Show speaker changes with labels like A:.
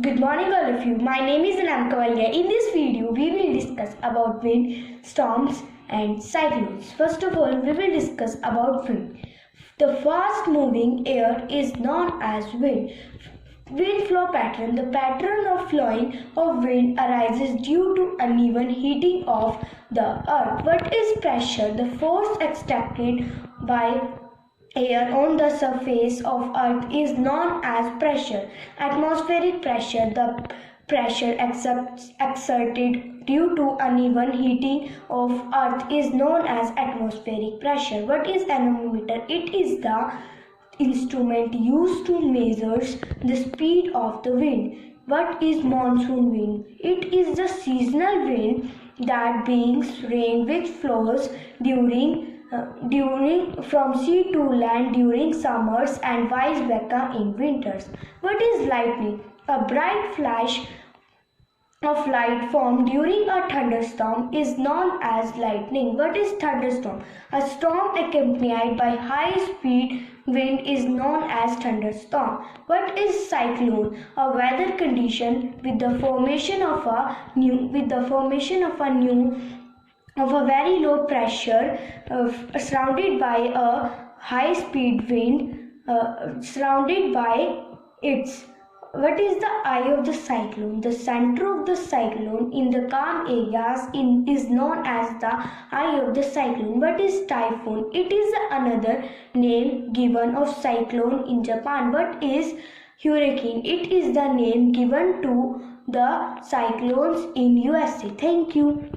A: Good morning all of you. My name is Anamika. In this video, we will discuss about wind, storms and cyclones. First of all, we will discuss about wind. The fast moving air is known as wind. Wind flow pattern. The pattern of flowing of wind arises due to uneven heating of the earth. What is pressure? The force extracted by air on the surface of earth is known as pressure. Atmospheric pressure, the pressure exerted due to uneven heating of earth is known as atmospheric pressure. What is anemometer? It is the instrument used to measure the speed of the wind. What is monsoon wind? It is the seasonal wind that brings rain which flows during from sea to land during summers and vice versa in winters. What is lightning? A bright flash of light formed during a thunderstorm is known as lightning. What is thunderstorm? A storm accompanied by high speed wind is known as thunderstorm. What is cyclone? A weather condition with the formation of a very low pressure surrounded by a high speed wind surrounded by its. What is the eye of the cyclone? The center of the cyclone in the calm areas is known as the eye of the cyclone. What is typhoon? It is another name given of cyclone in Japan. What is hurricane? It is the name given to the cyclones in USA. Thank you.